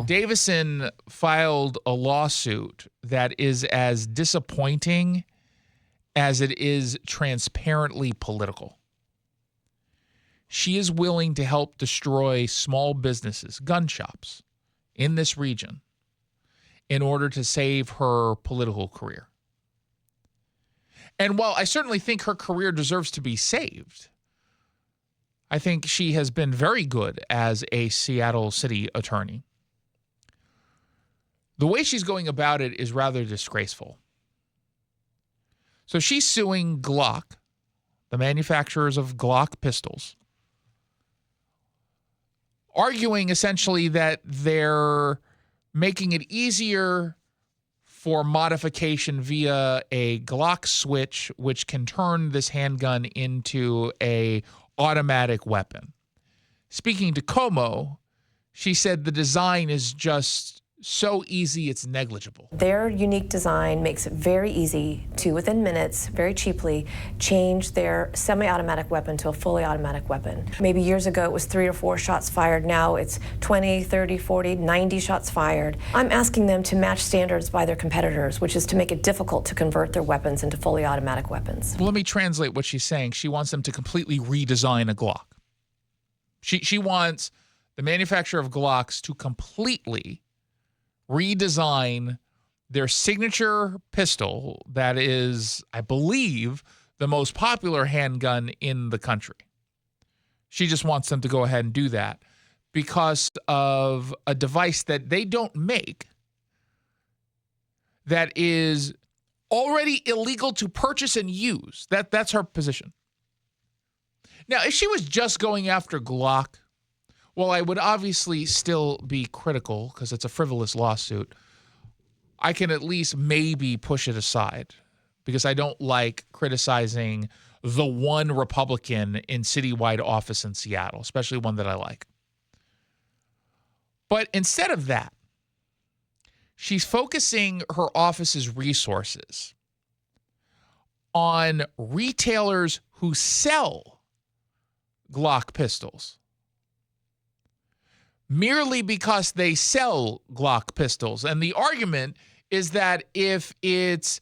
Davison filed a lawsuit that is as disappointing as it is transparently political. She is willing to help destroy small businesses, gun shops in this region in order to save her political career. And while I certainly think her career deserves to be saved, I think she has been very good as a Seattle city attorney. The way she's going about it is rather disgraceful. So she's suing Glock, the manufacturers of Glock pistols, arguing essentially that they're making it easier for modification via a Glock switch, which can turn this handgun into an automatic weapon. Speaking to Como, she said the design is just so easy it's negligible. Their unique design makes it very easy to, within minutes, very cheaply, change their semi-automatic weapon to a fully automatic weapon. Maybe years ago it was 3 or 4 shots fired. Now it's 20, 30, 40, 90 shots fired. I'm asking them to match standards by their competitors, which is to make it difficult to convert their weapons into fully automatic weapons. Well, let me translate what she's saying. She wants them to completely redesign a Glock. She wants the manufacturer of Glocks to completely redesign their signature pistol that is, I believe, the most popular handgun in the country. She just wants them to go ahead and do that because of a device that they don't make that is already illegal to purchase and use. That's her position. Now, if she was just going after Glock, well, I would obviously still be critical because it's a frivolous lawsuit. I can at least maybe push it aside because I don't like criticizing the one Republican in citywide office in Seattle, especially one that I like. But instead of that, she's focusing her office's resources on retailers who sell Glock pistols, merely because they sell Glock pistols. And the argument is that if it's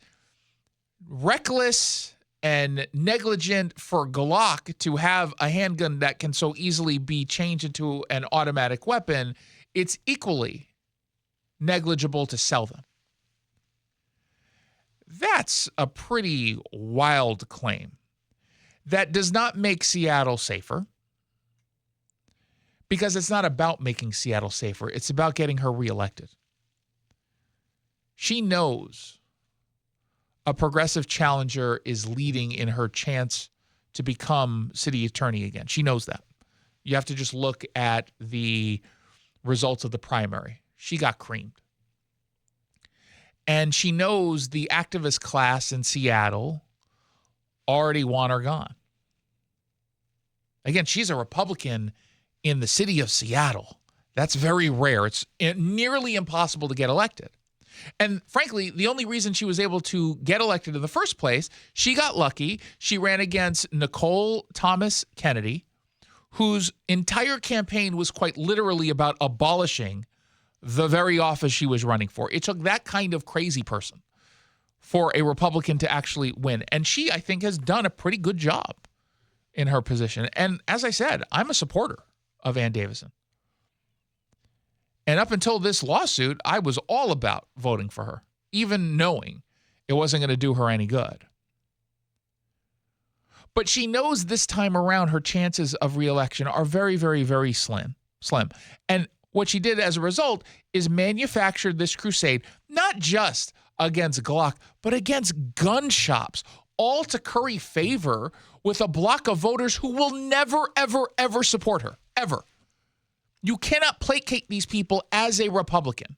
reckless and negligent for Glock to have a handgun that can so easily be changed into an automatic weapon, it's equally negligible to sell them. That's a pretty wild claim that does not make Seattle safer. Because it's not about making Seattle safer. It's about getting her reelected. She knows a progressive challenger is leading in her chance to become city attorney again. She knows that. You have to just look at the results of the primary. She got creamed. And she knows the activist class in Seattle already want her gone. Again, she's a Republican in the city of Seattle. That's very rare. It's nearly impossible to get elected. And frankly, the only reason she was able to get elected in the first place, she got lucky. She ran against Nicole Thomas Kennedy, whose entire campaign was quite literally about abolishing the very office she was running for. It took that kind of crazy person for a Republican to actually win. And she, I think, has done a pretty good job in her position. And as I said, I'm a supporter of Ann Davison. And up until this lawsuit, I was all about voting for her, even knowing it wasn't going to do her any good. But she knows this time around her chances of reelection are very, very, very slim. And what she did as a result is manufactured this crusade, not just against Glock, but against gun shops, all to curry favor with a block of voters who will never, ever, ever support her. Ever. You cannot placate these people as a Republican.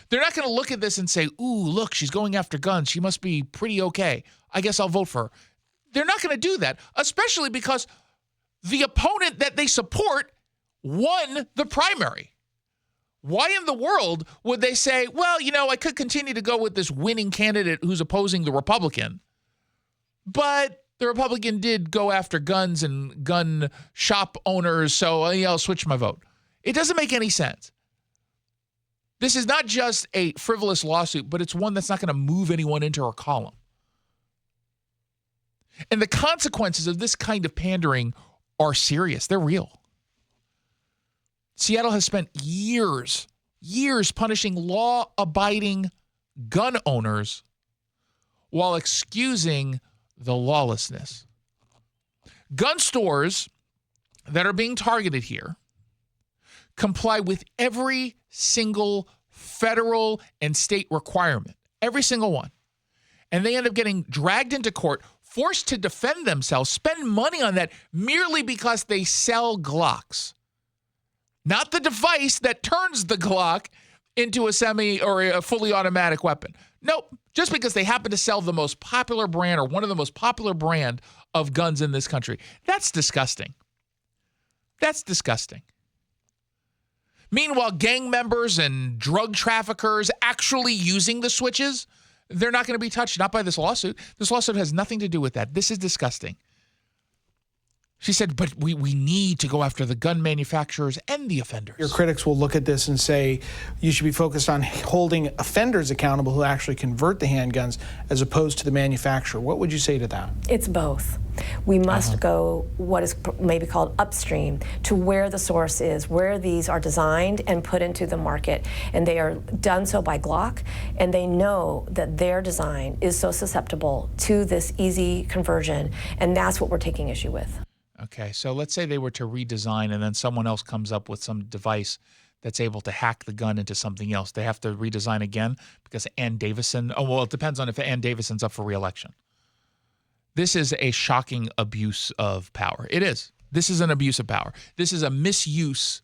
They're not going to look at this and say, ooh, look, she's going after guns. She must be pretty okay. I guess I'll vote for her. They're not going to do that, especially because the opponent that they support won the primary. Why in the world would they say, well, I could continue to go with this winning candidate who's opposing the Republican, but the Republican did go after guns and gun shop owners, so I'll switch my vote. It doesn't make any sense. This is not just a frivolous lawsuit, but it's one that's not going to move anyone into her column. And the consequences of this kind of pandering are serious. They're real. Seattle has spent years punishing law-abiding gun owners while excusing the lawlessness. Gun stores that are being targeted here comply with every single federal and state requirement, every single one. And they end up getting dragged into court, forced to defend themselves, spend money on that merely because they sell Glocks. Not the device that turns the Glock into a semi or a fully automatic weapon. Nope, just because they happen to sell the most popular brand or one of the most popular brand of guns in this country. That's disgusting. That's disgusting. Meanwhile, gang members and drug traffickers actually using the switches, they're not going to be touched, not by this lawsuit. This lawsuit has nothing to do with that. This is disgusting. She said, but we need to go after the gun manufacturers and the offenders. Your critics will look at this and say you should be focused on holding offenders accountable who actually convert the handguns as opposed to the manufacturer. What would you say to that? It's both. We must go what is maybe called upstream to where the source is, where these are designed and put into the market. And they are done so by Glock, and they know that their design is so susceptible to this easy conversion, and that's what we're taking issue with. Okay, so let's say they were to redesign and then someone else comes up with some device that's able to hack the gun into something else. They have to redesign again because Ann Davison, it depends on if Ann Davison's up for re-election. This is a shocking abuse of power. It is. This is an abuse of power. This is a misuse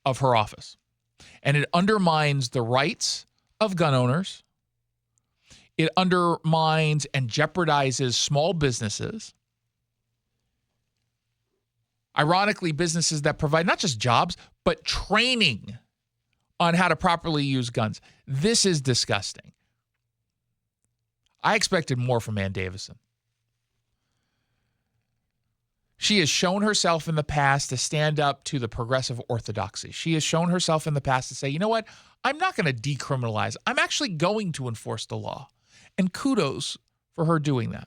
of her office. And it undermines the rights of gun owners. It undermines and jeopardizes small businesses. Ironically, businesses that provide not just jobs, but training on how to properly use guns. This is disgusting. I expected more from Ann Davison. She has shown herself in the past to stand up to the progressive orthodoxy. She has shown herself in the past to say, you know what? I'm not going to decriminalize. I'm actually going to enforce the law. And kudos for her doing that.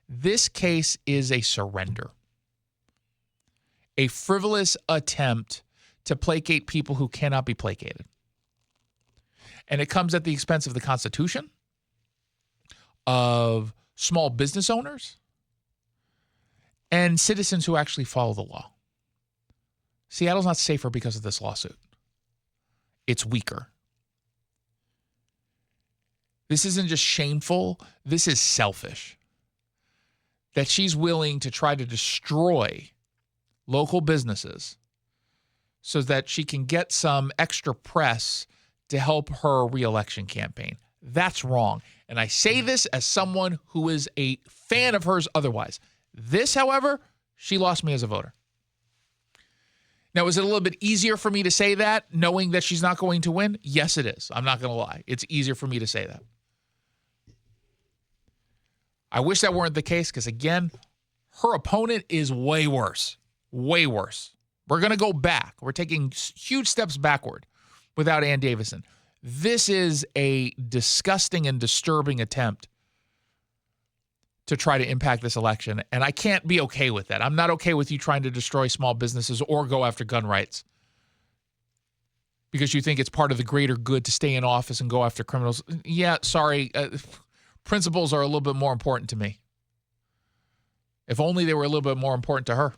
This case is a surrender. A frivolous attempt to placate people who cannot be placated. And it comes at the expense of the Constitution, of small business owners, and citizens who actually follow the law. Seattle's not safer because of this lawsuit. It's weaker. This isn't just shameful. This is selfish. That she's willing to try to destroy local businesses so that she can get some extra press to help her re-election campaign. That's wrong. And I say this as someone who is a fan of hers otherwise. This, however, she lost me as a voter. Now, is it a little bit easier for me to say that, knowing that she's not going to win? Yes, it is. I'm not going to lie. It's easier for me to say that. I wish that weren't the case because, again, her opponent is way worse. Way worse. We're going to go back. We're taking huge steps backward without Ann Davison. This is a disgusting and disturbing attempt to try to impact this election, and I can't be okay with that. I'm not okay with you trying to destroy small businesses or go after gun rights because you think it's part of the greater good to stay in office and go after criminals. Yeah, sorry. Principles are a little bit more important to me. If only they were a little bit more important to her.